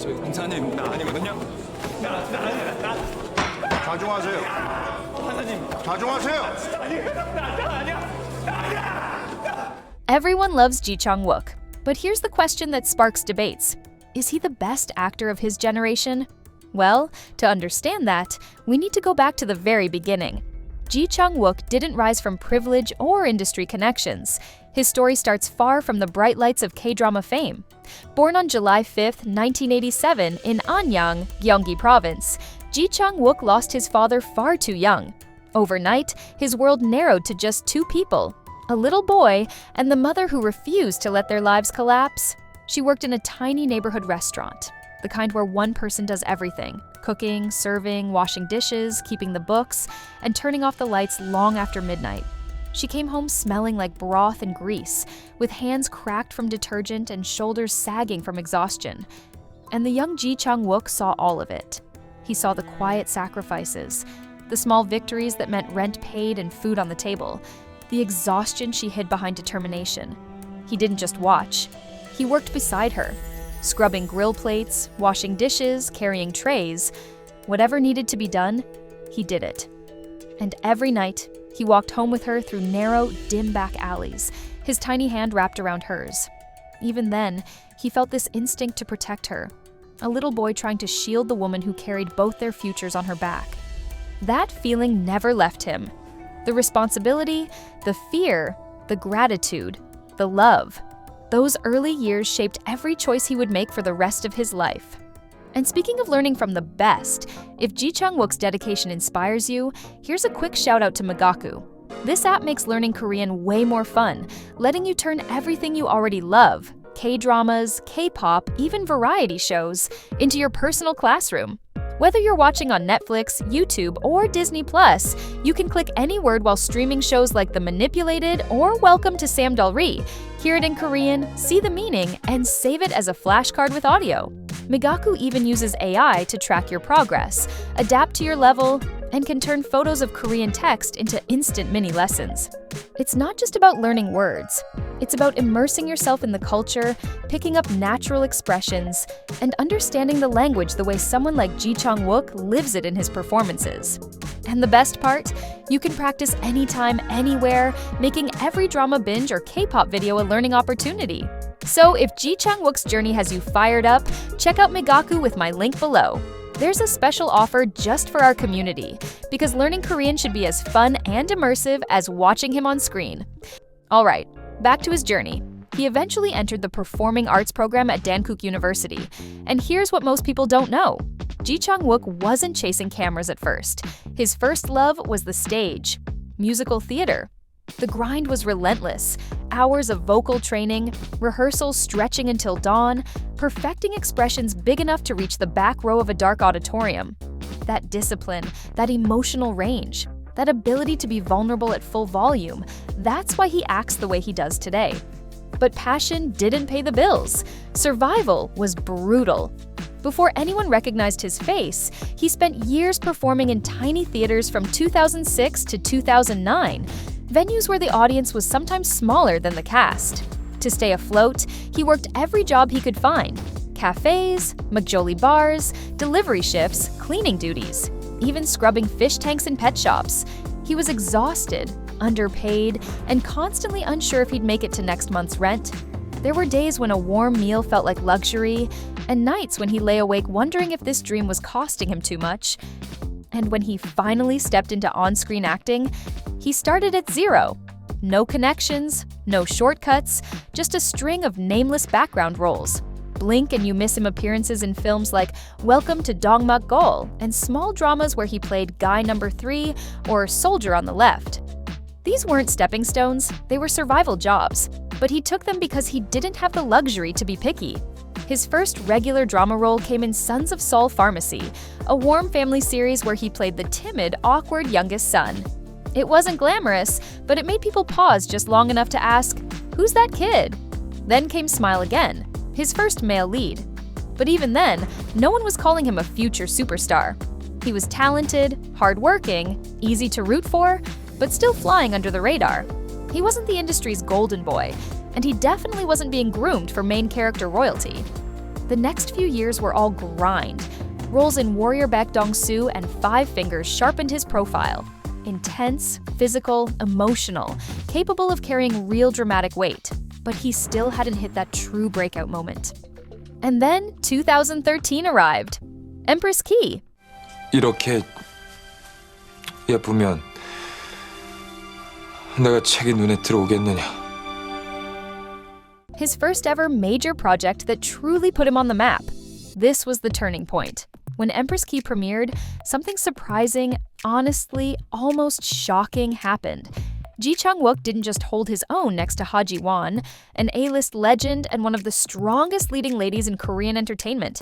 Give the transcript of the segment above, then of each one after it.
저기 강사님 나 아니거든요. 자중하세요. 판사님 자중하세요. Everyone loves Ji Chang-wook, but here's the question that sparks debates. Is he the best actor of his generation? Well, to understand that, we need to go back to the very beginning. Ji Chang-wook didn't rise from privilege or industry connections. His story starts far from the bright lights of K-drama fame. Born on July 5, 1987 in Anyang, Gyeonggi Province, Ji Chang-wook lost his father far too young. Overnight, his world narrowed to just two people, a little boy and the mother who refused to let their lives collapse. She worked in a tiny neighborhood restaurant, the kind where one person does everything: cooking, serving, washing dishes, keeping the books, and turning off the lights long after midnight. She came home smelling like broth and grease, with hands cracked from detergent and shoulders sagging from exhaustion. And the young Ji Chang-wook saw all of it. He saw the quiet sacrifices, the small victories that meant rent paid and food on the table, the exhaustion she hid behind determination. He didn't just watch. He worked beside her, scrubbing grill plates, washing dishes, carrying trays. Whatever needed to be done, he did it. And every night, he walked home with her through narrow, dim back alleys, his tiny hand wrapped around hers. Even then, he felt this instinct to protect her, a little boy trying to shield the woman who carried both their futures on her back. That feeling never left him. The responsibility, the fear, the gratitude, the love. Those early years shaped every choice he would make for the rest of his life. And speaking of learning from the best, if Ji Chang-wook's dedication inspires you, here's a quick shout out to Migaku. This app makes learning Korean way more fun, letting you turn everything you already love, K-dramas, K-pop, even variety shows, into your personal classroom. Whether you're watching on Netflix, YouTube, or Disney+, you can click any word while streaming shows like The Manipulated or Welcome to Samdalri, hear it in Korean, see the meaning, and save it as a flashcard with audio. Migaku even uses AI to track your progress, adapt to your level, and can turn photos of Korean text into instant mini lessons. It's not just about learning words. It's about immersing yourself in the culture, picking up natural expressions, and understanding the language the way someone like Ji Chang-wook lives it in his performances. And the best part? You can practice anytime, anywhere, making every drama binge or K-pop video a learning opportunity. So if Ji Chang-wook's journey has you fired up, check out Migaku with my link below. There's a special offer just for our community, because learning Korean should be as fun and immersive as watching him on screen. Alright, back to his journey. He eventually entered the Performing Arts program at Dankook University. And here's what most people don't know. Ji Chang-wook wasn't chasing cameras at first. His first love was the stage, musical theater. The grind was relentless. Hours of vocal training, rehearsals stretching until dawn, perfecting expressions big enough to reach the back row of a dark auditorium. That discipline, that emotional range, that ability to be vulnerable at full volume, that's why he acts the way he does today. But passion didn't pay the bills. Survival was brutal. Before anyone recognized his face, he spent years performing in tiny theaters from 2006 to 2009, venues where the audience was sometimes smaller than the cast. To stay afloat, he worked every job he could find: cafes, McJolly bars, delivery shifts, cleaning duties, even scrubbing fish tanks in pet shops. He was exhausted, underpaid, and constantly unsure if he'd make it to next month's rent. There were days when a warm meal felt like luxury, and nights when he lay awake wondering if this dream was costing him too much. And when he finally stepped into on-screen acting, he started at zero. No connections, no shortcuts, just a string of nameless background roles. Blink and you miss him appearances in films like Welcome to Dongmak Gol and small dramas where he played Guy Number 3 or Soldier on the Left. These weren't stepping stones, they were survival jobs, but he took them because he didn't have the luxury to be picky. His first regular drama role came in Sons of Seoul Pharmacy, a warm family series where he played the timid, awkward youngest son. It wasn't glamorous, but it made people pause just long enough to ask, "Who's that kid?" Then came Smile Again, his first male lead. But even then, no one was calling him a future superstar. He was talented, hardworking, easy to root for, but still flying under the radar. He wasn't the industry's golden boy, and he definitely wasn't being groomed for main character royalty. The next few years were all grind. Roles in Warrior Baek Dong-soo and Five Fingers sharpened his profile. Intense, physical, emotional, capable of carrying real dramatic weight. But he still hadn't hit that true breakout moment. And then 2013 arrived. Empress Ki. 이렇게 예쁘면 내가 책이 눈에 들어오겠느냐. His first ever major project that truly put him on the map. This was the turning point. When Empress Ki premiered, something surprising, honestly, almost shocking happened. Ji Chang-wook didn't just hold his own next to Ha Ji-won, an A-list legend and one of the strongest leading ladies in Korean entertainment.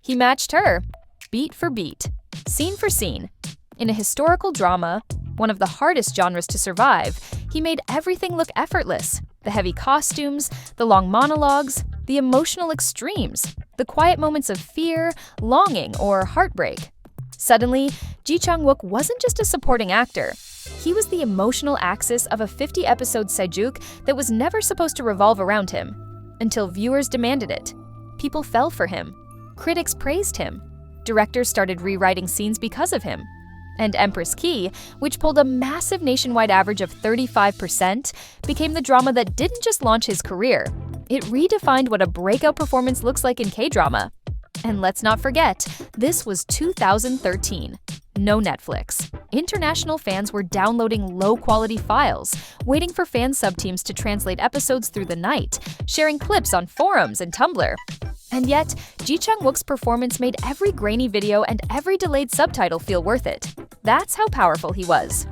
He matched her, beat for beat, scene for scene. In a historical drama, one of the hardest genres to survive, he made everything look effortless. The heavy costumes, the long monologues, the emotional extremes, the quiet moments of fear, longing, or heartbreak. Suddenly, Ji Chang-wook wasn't just a supporting actor. He was the emotional axis of a 50-episode sejuk that was never supposed to revolve around him. Until viewers demanded it. People fell for him. Critics praised him. Directors started rewriting scenes because of him. And Empress Ki, which pulled a massive nationwide average of 35%, became the drama that didn't just launch his career. It redefined what a breakout performance looks like in K-drama. And let's not forget, this was 2013. No Netflix. International fans were downloading low-quality files, waiting for fan subteams to translate episodes through the night, sharing clips on forums and Tumblr. And yet, Ji Chang-wook's performance made every grainy video and every delayed subtitle feel worth it. That's how powerful he was.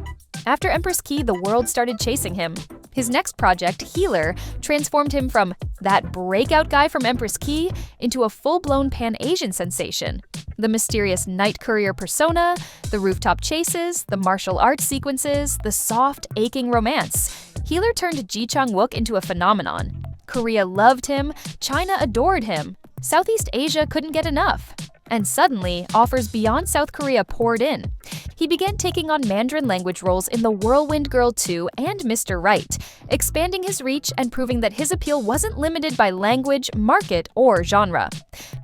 After Empress Ki, the world started chasing him. His next project, Healer, transformed him from that breakout guy from Empress Ki into a full-blown Pan-Asian sensation. The mysterious night courier persona, the rooftop chases, the martial arts sequences, the soft, aching romance. Healer turned Ji Chang-wook into a phenomenon. Korea loved him, China adored him, Southeast Asia couldn't get enough. And suddenly, offers beyond South Korea poured in. He began taking on Mandarin language roles in The Whirlwind Girl 2 and Mr. Right, expanding his reach and proving that his appeal wasn't limited by language, market, or genre.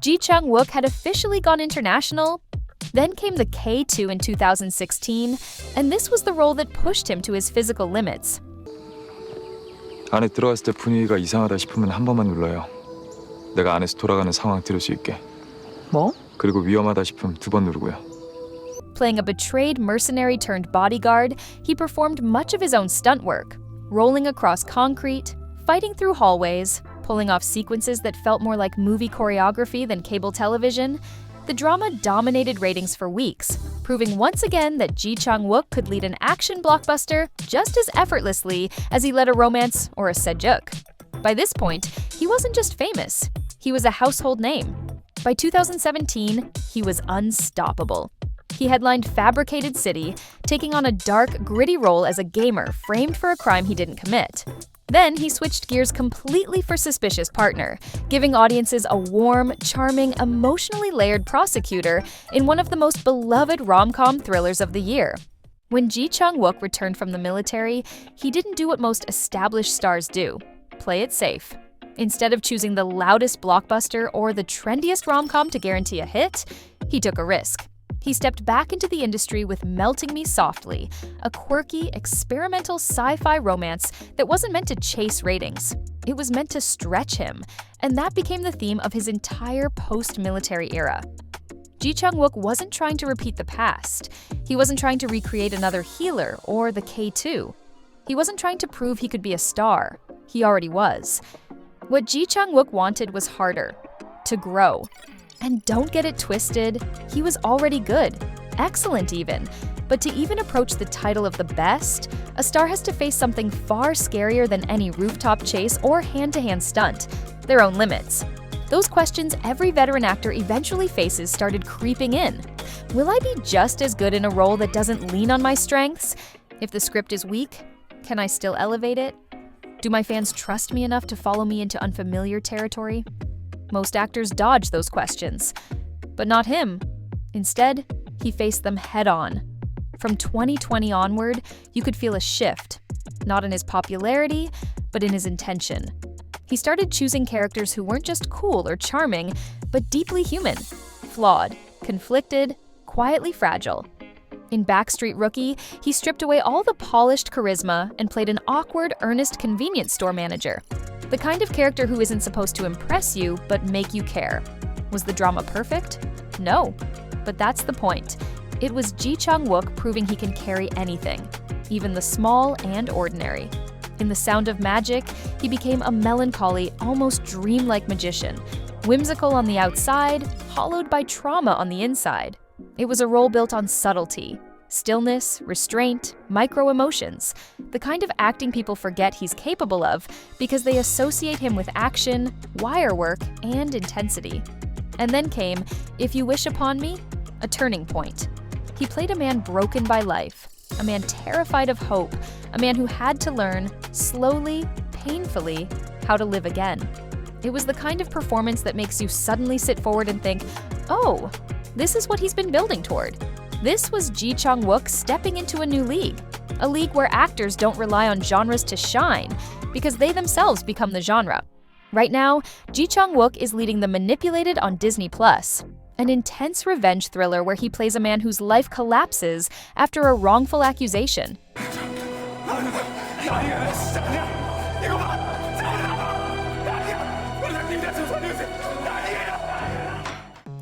Ji Chang-wook had officially gone international. Then came the K2 in 2016, and this was the role that pushed him to his physical limits. 안에 들어갔을 때 분위기가 이상하다 싶으면 한 번만 눌러요. 내가 안에서 돌아가는 상황 들을 수 있게. 뭐? 그리고 위험하다 싶으면 두 번 누르고요. Playing a betrayed mercenary turned bodyguard, he performed much of his own stunt work, rolling across concrete, fighting through hallways, pulling off sequences that felt more like movie choreography than cable television. The drama dominated ratings for weeks, proving once again that Ji Chang-wook could lead an action blockbuster just as effortlessly as he led a romance or a sejuk. By this point, he wasn't just famous, he was a household name. By 2017, he was unstoppable. He headlined Fabricated City, taking on a dark, gritty role as a gamer framed for a crime he didn't commit. Then he switched gears completely for Suspicious Partner, giving audiences a warm, charming, emotionally layered prosecutor in one of the most beloved rom-com thrillers of the year. When Ji Chang-wook returned from the military, he didn't do what most established stars do: play it safe. Instead of choosing the loudest blockbuster or the trendiest rom-com to guarantee a hit, he took a risk. He stepped back into the industry with Melting Me Softly, a quirky, experimental sci-fi romance that wasn't meant to chase ratings. It was meant to stretch him, and that became the theme of his entire post-military era. Ji Chang-wook wasn't trying to repeat the past. He wasn't trying to recreate another Healer or the K2. He wasn't trying to prove he could be a star. He already was. What Ji Chang-wook wanted was harder, to grow. And don't get it twisted, he was already good, excellent even. But to even approach the title of the best, a star has to face something far scarier than any rooftop chase or hand-to-hand stunt, their own limits. Those questions every veteran actor eventually faces started creeping in. Will I be just as good in a role that doesn't lean on my strengths? If the script is weak, can I still elevate it? Do my fans trust me enough to follow me into unfamiliar territory? Most actors dodge those questions, but not him. Instead, he faced them head-on. From 2020 onward, you could feel a shift, not in his popularity, but in his intention. He started choosing characters who weren't just cool or charming, but deeply human, flawed, conflicted, quietly fragile. In Backstreet Rookie, he stripped away all the polished charisma and played an awkward, earnest convenience store manager. The kind of character who isn't supposed to impress you, but make you care. Was the drama perfect? No. But that's the point. It was Ji Chang-wook proving he can carry anything, even the small and ordinary. In The Sound of Magic, he became a melancholy, almost dreamlike magician, whimsical on the outside, hollowed by trauma on the inside. It was a role built on subtlety, stillness, restraint, micro-emotions, the kind of acting people forget he's capable of because they associate him with action, wire work, and intensity. And then came If You Wish Upon Me, a turning point. He played a man broken by life, a man terrified of hope, a man who had to learn, slowly, painfully, how to live again. It was the kind of performance that makes you suddenly sit forward and think, oh, this is what he's been building toward. This was Ji Chang-wook stepping into a new league, a league where actors don't rely on genres to shine, because they themselves become the genre. Right now, Ji Chang-wook is leading The Manipulated on Disney+, an intense revenge thriller where he plays a man whose life collapses after a wrongful accusation.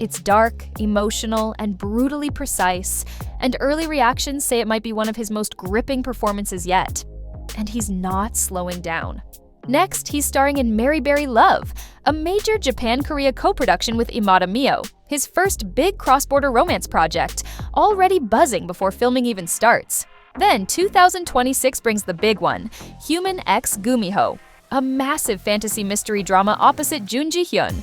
It's dark, emotional, and brutally precise, and early reactions say it might be one of his most gripping performances yet. And he's not slowing down. Next, he's starring in Mary Berry Love, a major Japan-Korea co-production with Imada Mio, his first big cross-border romance project, already buzzing before filming even starts. Then 2026 brings the big one, Human X Gumiho, a massive fantasy mystery drama opposite Jun Ji-hyun.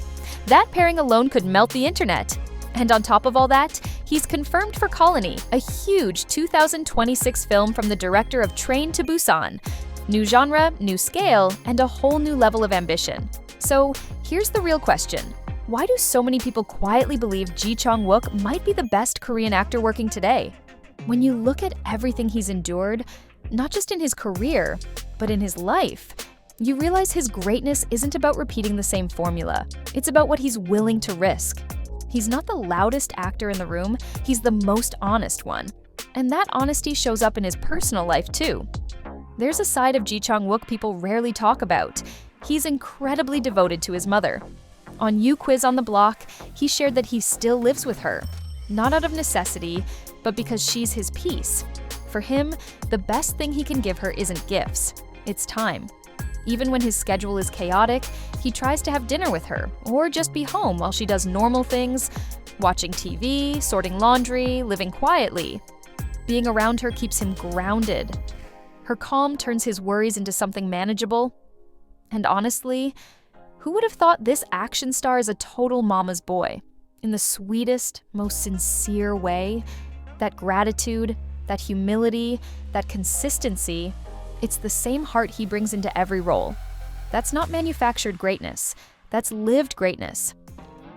That pairing alone could melt the internet. And on top of all that, he's confirmed for Colony, a huge 2026 film from the director of Train to Busan. New genre, new scale, and a whole new level of ambition. So here's the real question. Why do so many people quietly believe Ji Chang-wook might be the best Korean actor working today? When you look at everything he's endured, not just in his career, but in his life, you realize his greatness isn't about repeating the same formula. It's about what he's willing to risk. He's not the loudest actor in the room, he's the most honest one. And that honesty shows up in his personal life too. There's a side of Ji Chang-wook people rarely talk about. He's incredibly devoted to his mother. On You Quiz on the Block, he shared that he still lives with her, not out of necessity, but because she's his peace. For him, the best thing he can give her isn't gifts, it's time. Even when his schedule is chaotic, he tries to have dinner with her, or just be home while she does normal things, watching TV, sorting laundry, living quietly. Being around her keeps him grounded. Her calm turns his worries into something manageable. And honestly, who would have thought this action star is a total mama's boy? In the sweetest, most sincere way, that gratitude, that humility, that consistency, it's the same heart he brings into every role. That's not manufactured greatness, that's lived greatness.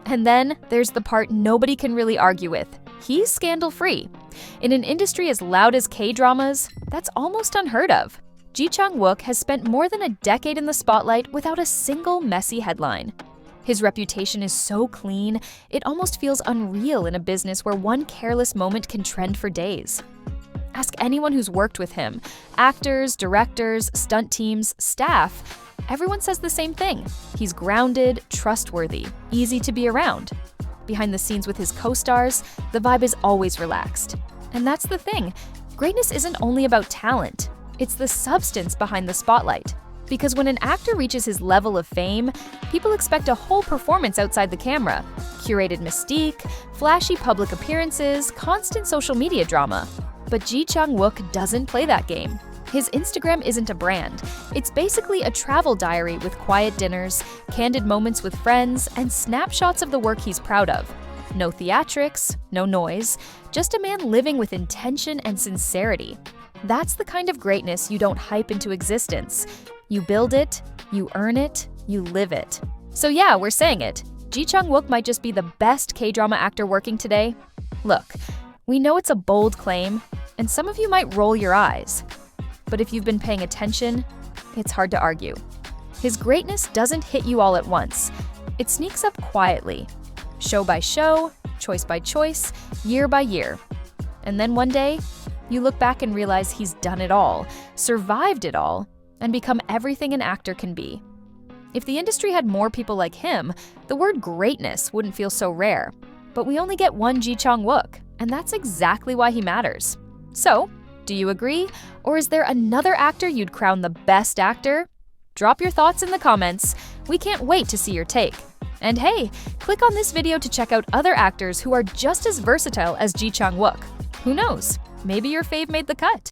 And then there's the part nobody can really argue with. He's scandal-free. In an industry as loud as K-dramas, that's almost unheard of. Ji Chang-wook has spent more than a decade in the spotlight without a single messy headline. His reputation is so clean, it almost feels unreal in a business where one careless moment can trend for days. Ask anyone who's worked with him, actors, directors, stunt teams, staff. Everyone says the same thing. He's grounded, trustworthy, easy to be around. Behind the scenes with his co-stars, the vibe is always relaxed. And that's the thing. Greatness isn't only about talent. It's the substance behind the spotlight. Because when an actor reaches his level of fame, people expect a whole performance outside the camera. Curated mystique, flashy public appearances, constant social media drama. But Ji Chang-wook doesn't play that game. His Instagram isn't a brand. It's basically a travel diary with quiet dinners, candid moments with friends, and snapshots of the work he's proud of. No theatrics, no noise, just a man living with intention and sincerity. That's the kind of greatness you don't hype into existence. You build it, you earn it, you live it. So yeah, we're saying it. Ji Chang-wook might just be the best K-drama actor working today. Look, we know it's a bold claim, and some of you might roll your eyes. But if you've been paying attention, it's hard to argue. His greatness doesn't hit you all at once. It sneaks up quietly, show by show, choice by choice, year by year. And then one day, you look back and realize he's done it all, survived it all, and become everything an actor can be. If the industry had more people like him, the word greatness wouldn't feel so rare. But we only get one Ji Chang-wook, and that's exactly why he matters. So, do you agree? Or is there another actor you'd crown the best actor? Drop your thoughts in the comments. We can't wait to see your take. And hey, click on this video to check out other actors who are just as versatile as Ji Chang-wook. Who knows? Maybe your fave made the cut.